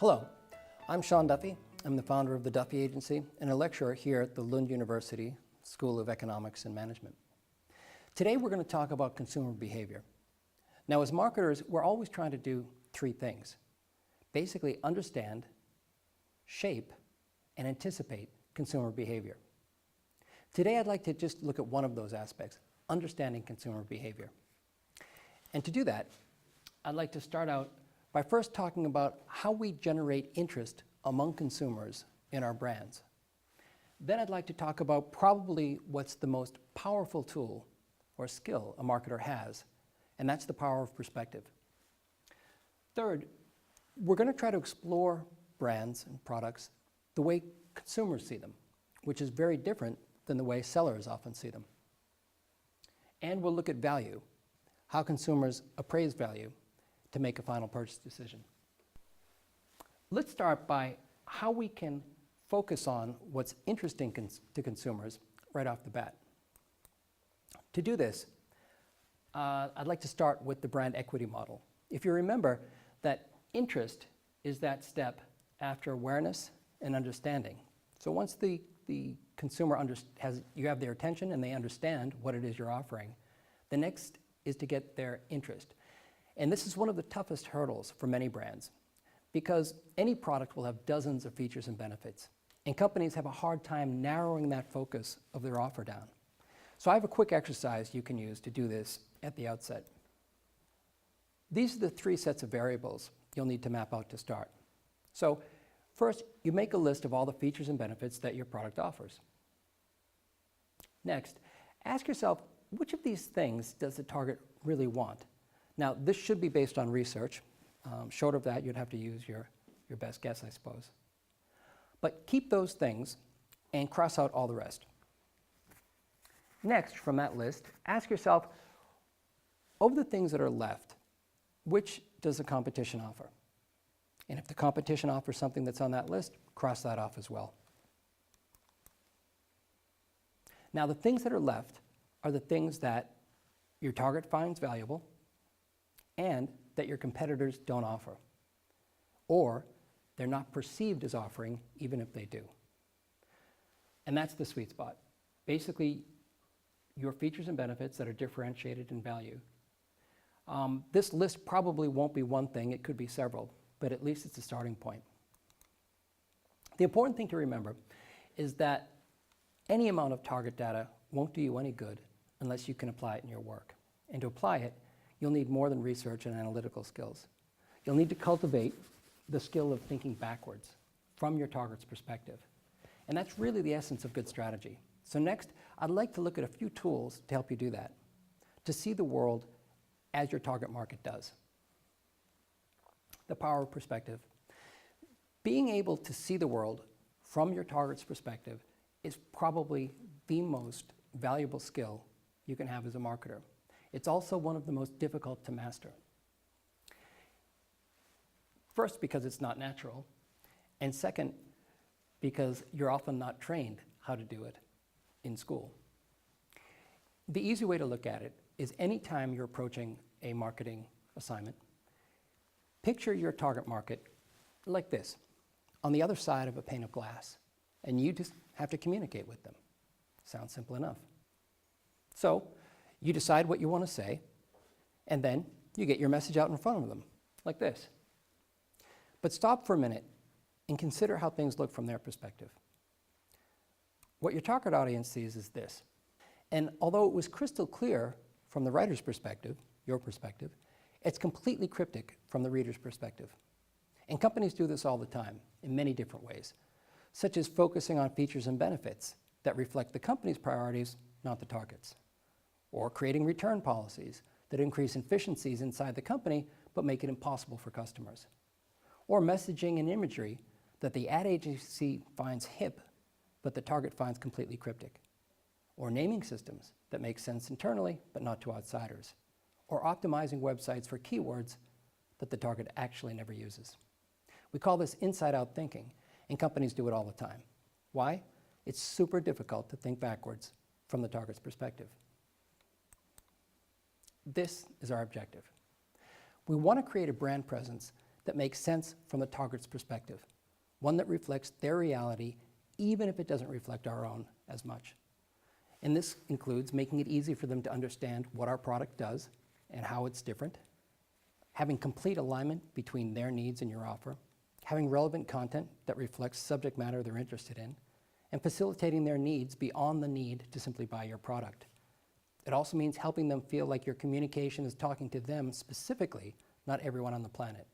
Hello, I'm Sean Duffy. I'm the founder of the Duffy Agency and a lecturer here at the Lund University School of Economics and Management. Today we're going to talk about consumer behavior. Now, as marketers, we're always trying to do three things. Basically understand, shape, and anticipate consumer behavior. Today I'd like to just look at one of those aspects, understanding consumer behavior. And to do that, I'd like to start out by first talking about how we generate interest among consumers in our brands. Then I'd like to talk about probably what's the most powerful tool or skill a marketer has, and that's the power of perspective. Third, we're going to try to explore brands and products the way consumers see them, which is very different than the way sellers often see them. And we'll look at value, how consumers appraise value to make a final purchase decision. Let's start by how we can focus on what's interesting to consumers right off the bat. To do this, I'd like to start with the brand equity model. If you remember that interest is that step after awareness and understanding. So once the consumer you have their attention and they understand what it is you're offering, the next is to get their interest. And this is one of the toughest hurdles for many brands because any product will have dozens of features and benefits, and companies have a hard time narrowing that focus of their offer down. So I have a quick exercise you can use to do this at the outset. These are the three sets of variables you'll need to map out to start. So first, you make a list of all the features and benefits that your product offers. Next, ask yourself, which of these things does the target really want? Now, this should be based on research. Short of that, you'd have to use your best guess, I suppose. But keep those things and cross out all the rest. Next, from that list, ask yourself, of the things that are left, which does the competition offer? And if the competition offers something that's on that list, cross that off as well. Now, the things that are left are the things that your target finds valuable and that your competitors don't offer, or they're not perceived as offering even if they do. And that's the sweet spot. Basically, your features and benefits that are differentiated in value. This list probably won't be one thing, it could be several, but at least it's a starting point. The important thing to remember is that any amount of target data won't do you any good unless you can apply it in your work. And to apply it, you'll need more than research and analytical skills. You'll need to cultivate the skill of thinking backwards from your target's perspective. And that's really the essence of good strategy. So next, I'd like to look at a few tools to help you do that, to see the world as your target market does. The power of perspective. Being able to see the world from your target's perspective is probably the most valuable skill you can have as a marketer. It's also one of the most difficult to master. First, because it's not natural, and second, because you're often not trained how to do it in school. The easy way to look at it is anytime you're approaching a marketing assignment, picture your target market like this, on the other side of a pane of glass, and you just have to communicate with them. Sounds simple enough. So, you decide what you want to say, and then you get your message out in front of them, like this. But stop for a minute and consider how things look from their perspective. What your target audience sees is this. And although it was crystal clear from the writer's perspective, your perspective, it's completely cryptic from the reader's perspective. And companies do this all the time in many different ways, such as focusing on features and benefits that reflect the company's priorities, not the target's. Or creating return policies that increase efficiencies inside the company but make it impossible for customers. Or messaging and imagery that the ad agency finds hip but the target finds completely cryptic. Or naming systems that make sense internally but not to outsiders. Or optimizing websites for keywords that the target actually never uses. We call this inside-out thinking, and companies do it all the time. Why? It's super difficult to think backwards from the target's perspective. This is our objective. We want to create a brand presence that makes sense from the target's perspective, one that reflects their reality even if it doesn't reflect our own as much. And this includes making it easy for them to understand what our product does and how it's different, having complete alignment between their needs and your offer, having relevant content that reflects subject matter they're interested in, and facilitating their needs beyond the need to simply buy your product. It also means helping them feel like your communication is talking to them specifically, not everyone on the planet.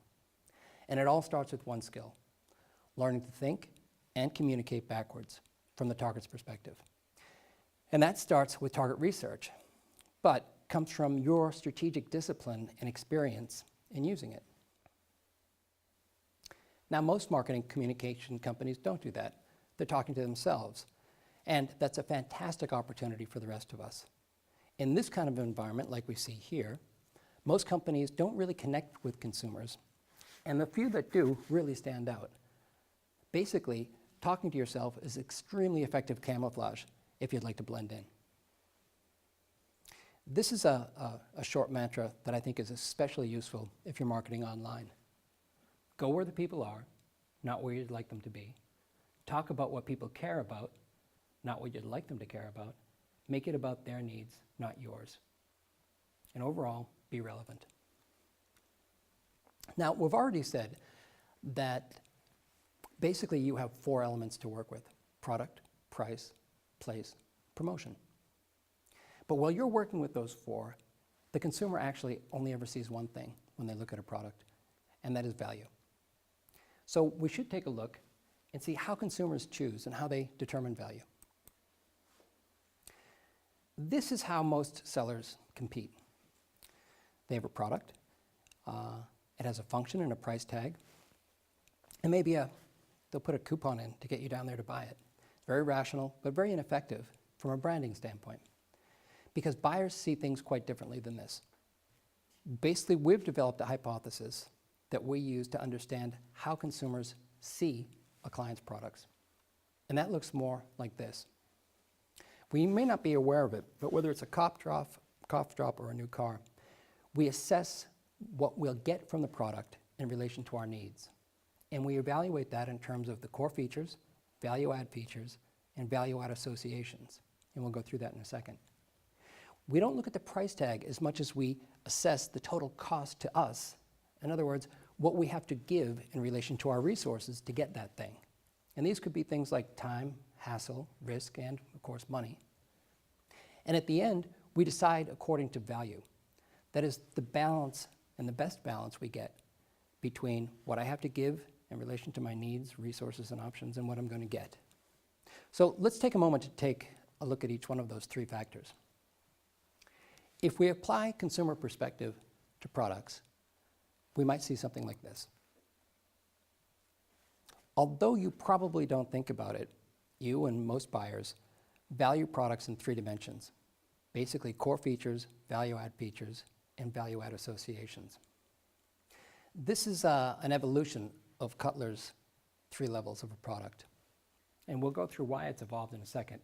And it all starts with one skill: learning to think and communicate backwards from the target's perspective. And that starts with target research, but comes from your strategic discipline and experience in using it. Now, most marketing communication companies don't do that. They're talking to themselves. And that's a fantastic opportunity for the rest of us. In this kind of environment, like we see here, most companies don't really connect with consumers, and the few that do really stand out. Basically, talking to yourself is extremely effective camouflage if you'd like to blend in. This is a short mantra that I think is especially useful if you're marketing online. Go where the people are, not where you'd like them to be. Talk about what people care about, not what you'd like them to care about. Make it about their needs, not yours. And overall, be relevant. Now, we've already said that basically you have 4 elements to work with: product, price, place, promotion. But while you're working with those 4, the consumer actually only ever sees one thing when they look at a product, and that is value. So we should take a look and see how consumers choose and how they determine value. This is how most sellers compete. They have a product, it has a function and a price tag, and maybe they'll put a coupon in to get you down there to buy it. Very rational, but very ineffective from a branding standpoint, because buyers see things quite differently than this. Basically, we've developed a hypothesis that we use to understand how consumers see a client's products. And that looks more like this. We may not be aware of it, but whether it's a cough drop or a new car, we assess what we'll get from the product in relation to our needs. And we evaluate that in terms of the core features, value-add features, and value-add associations. And we'll go through that in a second. We don't look at the price tag as much as we assess the total cost to us. In other words, what we have to give in relation to our resources to get that thing. And these could be things like time, hassle, risk, and of course money. And at the end, we decide according to value. That is the balance and the best balance we get between what I have to give in relation to my needs, resources, and options, and what I'm going to get. So let's take a moment to take a look at each one of those 3 factors. If we apply consumer perspective to products, we might see something like this. Although you probably don't think about it, you and most buyers value products in 3 dimensions. Basically, core features, value-add features, and value-add associations. This is an evolution of Cutler's 3 levels of a product. And we'll go through why it's evolved in a second.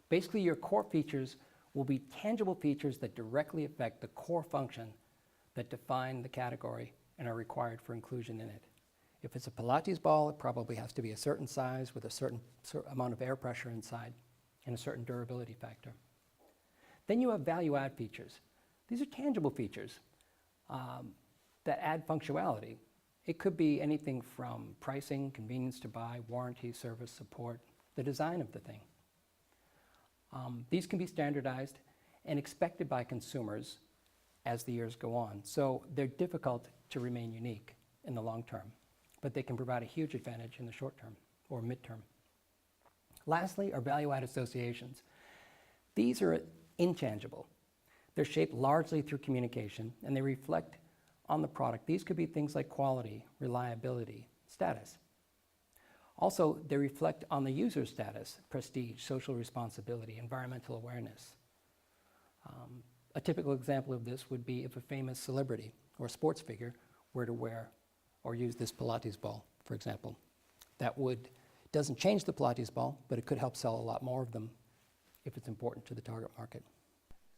Basically, your core features will be tangible features that directly affect the core function that define the category and are required for inclusion in it. If it's a Pilates ball, it probably has to be a certain size with a certain amount of air pressure inside and a certain durability factor. Then you have value-add features. These are tangible features that add functionality. It could be anything from pricing, convenience to buy, warranty, service, support, the design of the thing. These can be standardized and expected by consumers as the years go on. So they're difficult to remain unique in the long term, but they can provide a huge advantage in the short term or midterm. Lastly are value-add associations. These are intangible. They're shaped largely through communication, and they reflect on the product. These could be things like quality, reliability, status. Also, they reflect on the user's status, prestige, social responsibility, environmental awareness. A typical example of this would be if a famous celebrity or sports figure were to wear or use this Pilates ball, for example. That doesn't change the Pilates ball, but it could help sell a lot more of them if it's important to the target market.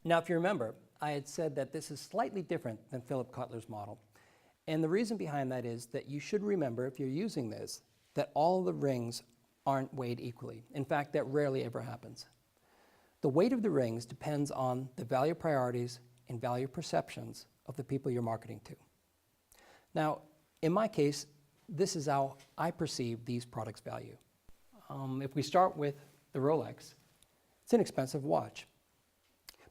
Now, if you remember, I had said that this is slightly different than Philip Kotler's model. And the reason behind that is that you should remember, if you're using this, that all the rings aren't weighed equally. In fact, that rarely ever happens. The weight of the rings depends on the value priorities and value perceptions of the people you're marketing to. Now, in my case, this is how I perceive these products' value. If we start with the Rolex, it's an expensive watch.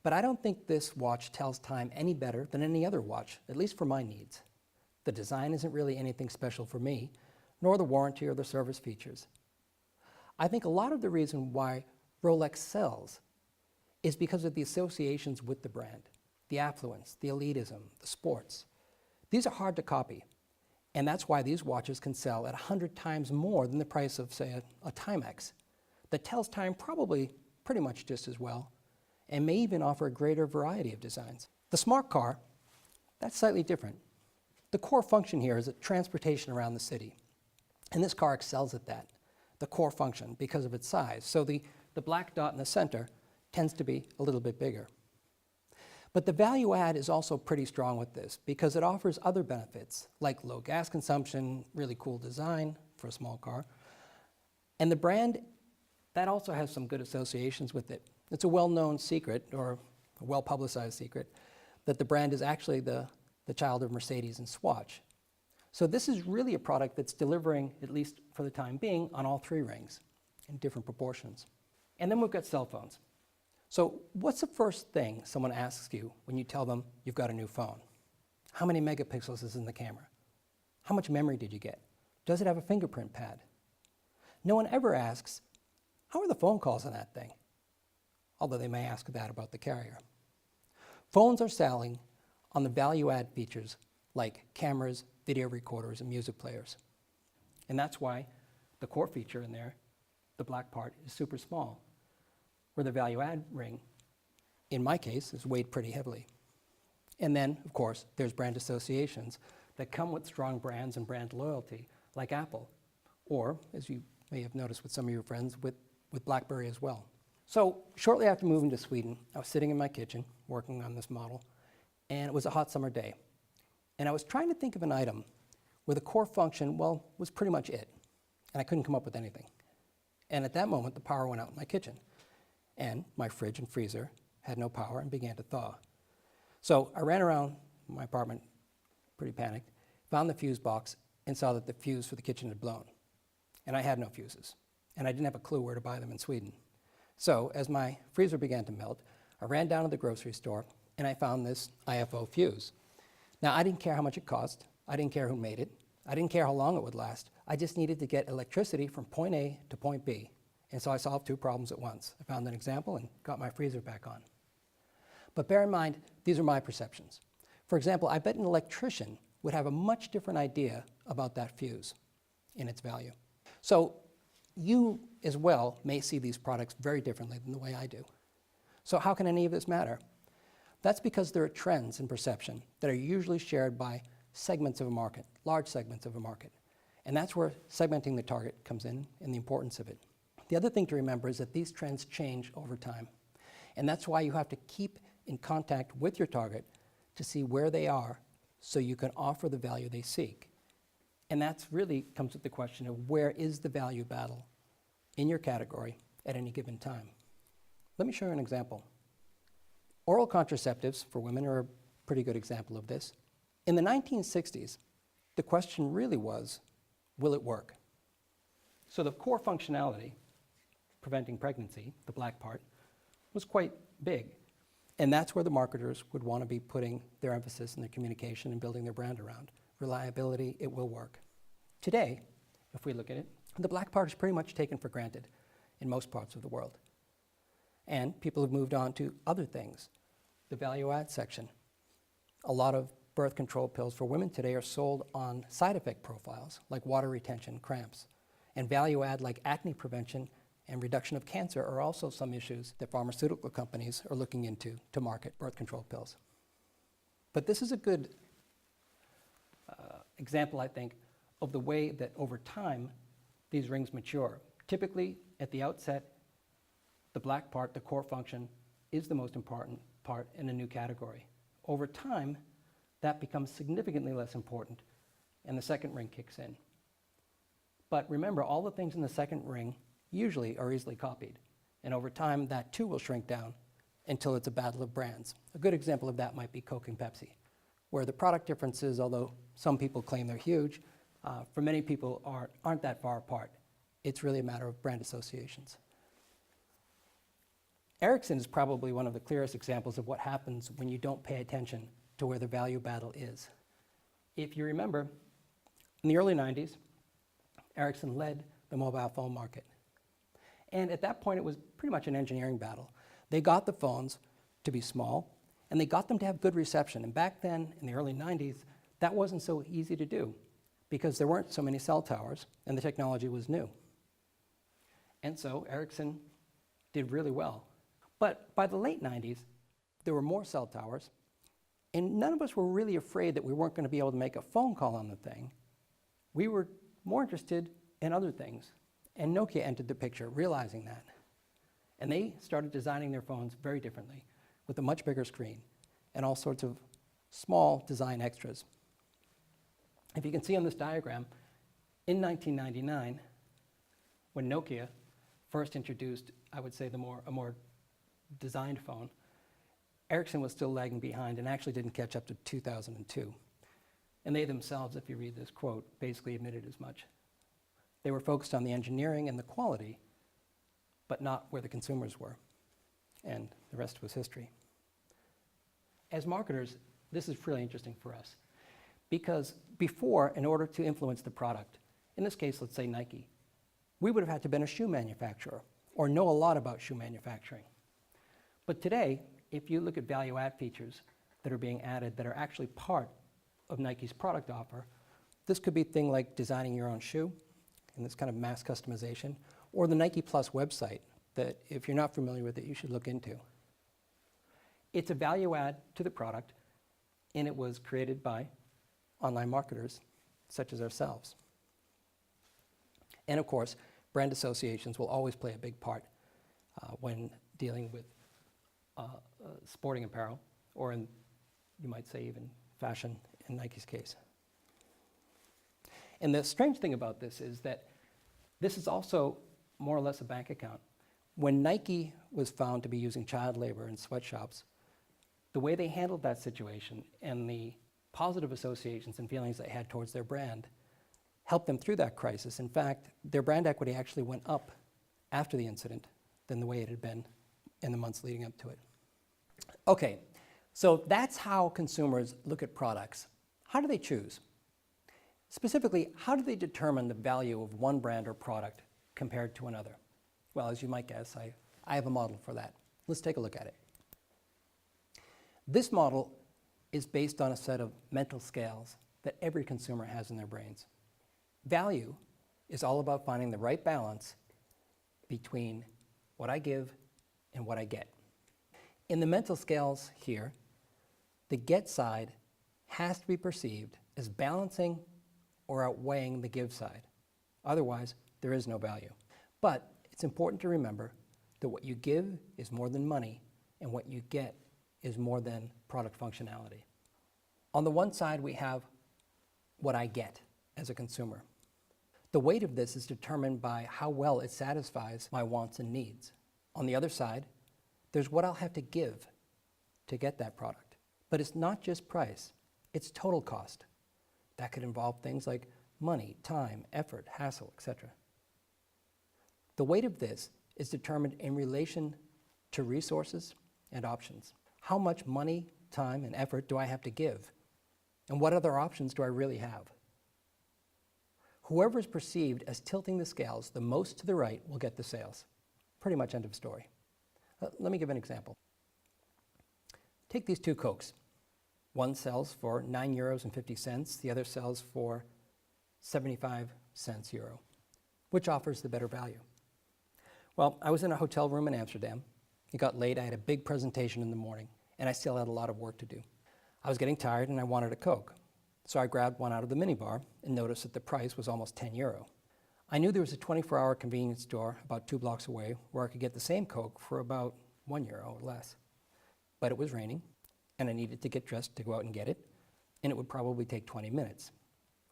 But I don't think this watch tells time any better than any other watch, at least for my needs. The design isn't really anything special for me, nor the warranty or the service features. I think a lot of the reason why Rolex sells is because of the associations with the brand, the affluence, the elitism, the sports. These are hard to copy, and that's why these watches can sell at 100 times more than the price of, say, a Timex that tells time probably pretty much just as well, and may even offer a greater variety of designs. The smart car, that's slightly different. The core function here is transportation around the city, and this car excels at that, the core function, because of its size. So the black dot in the center tends to be a little bit bigger. But the value add is also pretty strong with this because it offers other benefits like low gas consumption, really cool design for a small car. And the brand, that also has some good associations with it. It's a well-known secret, or a well-publicized secret, that the brand is actually the child of Mercedes and Swatch. So this is really a product that's delivering, at least for the time being, on all three rings in different proportions. And then we've got cell phones. So what's the first thing someone asks you when you tell them you've got a new phone? How many megapixels is in the camera? How much memory did you get? Does it have a fingerprint pad? No one ever asks, how are the phone calls on that thing? Although they may ask that about the carrier. Phones are selling on the value-add features like cameras, video recorders, and music players. And that's why the core feature in there, the black part, is super small, where the value-add ring, in my case, is weighed pretty heavily. And then, of course, there's brand associations that come with strong brands and brand loyalty, like Apple, or, as you may have noticed with some of your friends, with BlackBerry as well. So shortly after moving to Sweden, I was sitting in my kitchen working on this model, and it was a hot summer day. And I was trying to think of an item where the core function, well, was pretty much it. And I couldn't come up with anything. And at that moment, the power went out in my kitchen. And my fridge and freezer had no power and began to thaw. So I ran around my apartment, pretty panicked, found the fuse box, and saw that the fuse for the kitchen had blown. And I had no fuses. And I didn't have a clue where to buy them in Sweden. So as my freezer began to melt, I ran down to the grocery store, and I found this IFO fuse. Now, I didn't care how much it cost. I didn't care who made it. I didn't care how long it would last. I just needed to get electricity from point A to point B. And so I solved two problems at once. I found an example and got my freezer back on. But bear in mind, these are my perceptions. For example, I bet an electrician would have a much different idea about that fuse and its value. So you as well may see these products very differently than the way I do. So how can any of this matter? That's because there are trends in perception that are usually shared by segments of a market, large segments of a market. And that's where segmenting the target comes in and the importance of it. The other thing to remember is that these trends change over time. And that's why you have to keep in contact with your target to see where they are so you can offer the value they seek. And that's really comes with the question of where is the value battle in your category at any given time. Let me show you an example. Oral contraceptives for women are a pretty good example of this. In the 1960s, the question really was, will it work? So the core functionality, preventing pregnancy, the black part, was quite big. And that's where the marketers would want to be putting their emphasis in their communication and building their brand around. Reliability, it will work. Today, if we look at it, the black part is pretty much taken for granted in most parts of the world. And people have moved on to other things. The value add section. A lot of birth control pills for women today are sold on side effect profiles like water retention, cramps. And value add like acne prevention and reduction of cancer are also some issues that pharmaceutical companies are looking into to market birth control pills. But this is a good example, I think, of the way that over time these rings mature. Typically, at the outset, the black part, the core function, is the most important part in a new category. Over time, that becomes significantly less important and the second ring kicks in. But remember, all the things in the second ring usually are easily copied. And over time, that too will shrink down until it's a battle of brands. A good example of that might be Coke and Pepsi, where the product differences, although some people claim they're huge, for many people aren't that far apart. It's really a matter of brand associations. Ericsson is probably one of the clearest examples of what happens when you don't pay attention to where the value battle is. If you remember, in the early 90s, Ericsson led the mobile phone market. And at that point, it was pretty much an engineering battle. They got the phones to be small, and they got them to have good reception. And back then, in the early 90s, that wasn't so easy to do because there weren't so many cell towers, and the technology was new. And so Ericsson did really well. But by the late 90s, there were more cell towers, and none of us were really afraid that we weren't going to be able to make a phone call on the thing. We were more interested in other things. And Nokia entered the picture, realizing that. And they started designing their phones very differently, with a much bigger screen and all sorts of small design extras. If you can see on this diagram, in 1999, when Nokia first introduced, I would say, a more designed phone, Ericsson was still lagging behind and actually didn't catch up to 2002. And they themselves, if you read this quote, basically admitted as much. They were focused on the engineering and the quality, but not where the consumers were. And the rest was history. As marketers, this is really interesting for us. Because before, in order to influence the product, in this case, let's say Nike, we would have had to have been a shoe manufacturer or know a lot about shoe manufacturing. But today, if you look at value add features that are being added that are actually part of Nike's product offer, this could be a thing like designing your own shoe, and this kind of mass customization, or the Nike Plus website that if you're not familiar with it, you should look into. It's a value add to the product, and it was created by online marketers such as ourselves. And of course, brand associations will always play a big part when dealing with sporting apparel, or you might say even fashion in Nike's case. And the strange thing about this is that this is also more or less a bank account. When Nike was found to be using child labor in sweatshops, the way they handled that situation and the positive associations and feelings they had towards their brand helped them through that crisis. In fact, their brand equity actually went up after the incident than the way it had been in the months leading up to it. Okay, so that's how consumers look at products. How do they choose? Specifically, how do they determine the value of one brand or product compared to another? Well, as you might guess, I have a model for that. Let's take a look at it. This model is based on a set of mental scales that every consumer has in their brains. Value is all about finding the right balance between what I give and what I get. In the mental scales here, the get side has to be perceived as balancing or outweighing the give side. Otherwise, there is no value. But it's important to remember that what you give is more than money, and what you get is more than product functionality. On the one side, we have what I get as a consumer. The weight of this is determined by how well it satisfies my wants and needs. On the other side, there's what I'll have to give to get that product. But it's not just price, it's total cost. That could involve things like money, time, effort, hassle, etc. The weight of this is determined in relation to resources and options. How much money, time, and effort do I have to give? And what other options do I really have? Whoever is perceived as tilting the scales the most to the right will get the sales. Pretty much end of story. Let me give an example. Take these two Cokes. One sells for €9.50, the other sells for 75 cents euro. Which offers the better value? Well, I was in a hotel room in Amsterdam. It got late, I had a big presentation in the morning, and I still had a lot of work to do. I was getting tired and I wanted a Coke. So I grabbed one out of the minibar and noticed that the price was almost €10. I knew there was a 24-hour convenience store about 2 blocks away where I could get the same Coke for about €1 or less. But it was raining, and I needed to get dressed to go out and get it, and it would probably take 20 minutes.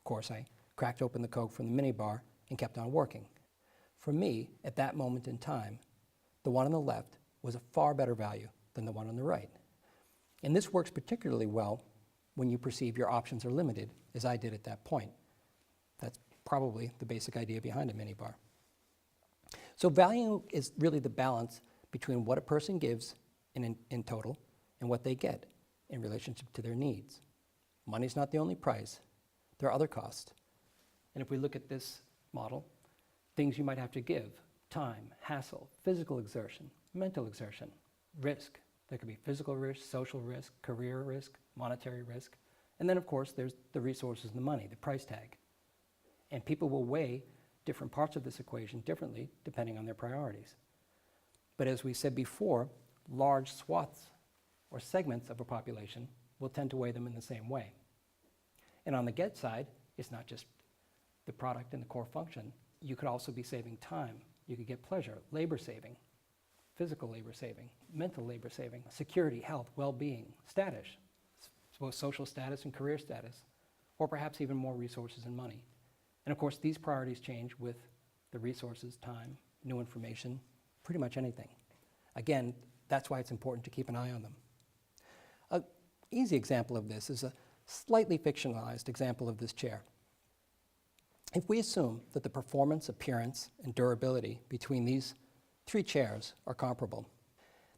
Of course, I cracked open the Coke from the minibar and kept on working. For me, at that moment in time, the one on the left was a far better value than the one on the right. And this works particularly well when you perceive your options are limited, as I did at that point. That's probably the basic idea behind a minibar. So value is really the balance between what a person gives in total and what they get in relationship to their needs. Money's not the only price. There are other costs. And if we look at this model, things you might have to give: time, hassle, physical exertion, mental exertion, risk. There could be physical risk, social risk, career risk, monetary risk. And then, of course, there's the resources and the money, the price tag. And people will weigh different parts of this equation differently depending on their priorities. But as we said before, large swaths or segments of a population will tend to weigh them in the same way. And on the get side, it's not just the product and the core function. You could also be saving time. You could get pleasure, labor saving, physical labor saving, mental labor saving, security, health, well-being, status, both social status and career status, or perhaps even more resources and money. And of course, these priorities change with the resources, time, new information, pretty much anything. Again, that's why it's important to keep an eye on them. An easy example of this is a slightly fictionalized example of this chair. If we assume that the performance, appearance, and durability between these three chairs are comparable,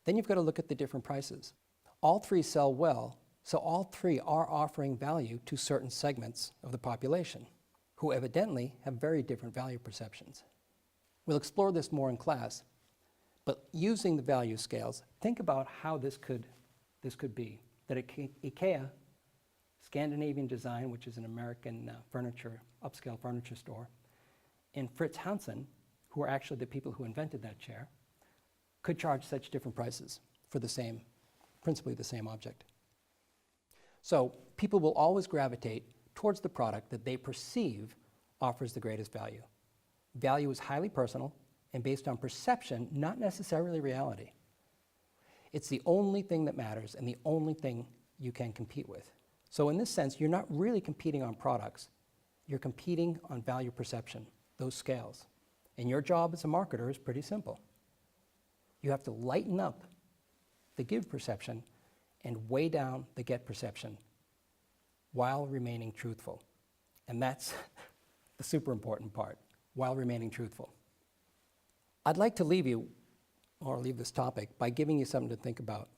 then you've got to look at the different prices. All three sell well, so all three are offering value to certain segments of the population, who evidently have very different value perceptions. We'll explore this more in class, but using the value scales, think about how this could be. That IKEA, Scandinavian Design, which is an American upscale furniture store, and Fritz Hansen, who are actually the people who invented that chair, could charge such different prices for principally the same object. So people will always gravitate towards the product that they perceive offers the greatest value. Value is highly personal and based on perception, not necessarily reality. It's the only thing that matters and the only thing you can compete with. So in this sense, you're not really competing on products. You're competing on value perception, those scales. And your job as a marketer is pretty simple. You have to lighten up the give perception and weigh down the get perception while remaining truthful. And that's the super important part, while remaining truthful. I'd like to leave this topic by giving you something to think about.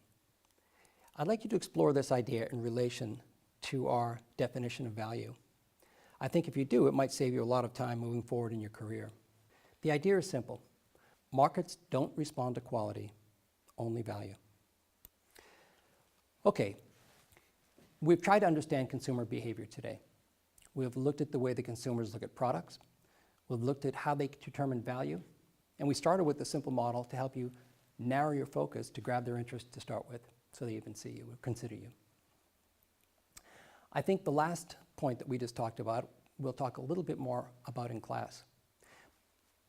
I'd like you to explore this idea in relation to our definition of value. I think if you do, it might save you a lot of time moving forward in your career. The idea is simple. Markets don't respond to quality, only value. Okay, we've tried to understand consumer behavior today. We've looked at the way the consumers look at products. We've looked at how they determine value. And we started with a simple model to help you narrow your focus to grab their interest to start with so they even see you or consider you. I think the last point that we just talked about, we'll talk a little bit more about in class.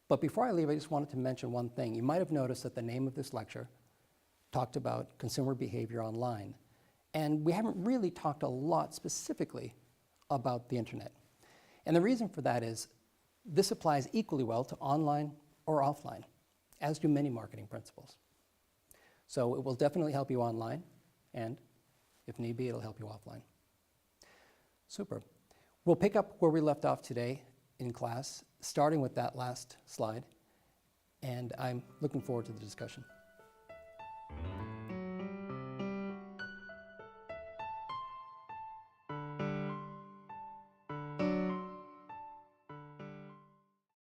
But before I leave, I just wanted to mention one thing. You might have noticed that the name of this lecture talked about consumer behavior online. And we haven't really talked a lot specifically about the internet. And the reason for that is this applies equally well to online or offline, as do many marketing principles. So it will definitely help you online, and if need be, it'll help you offline. Super. We'll pick up where we left off today in class, starting with that last slide, and I'm looking forward to the discussion.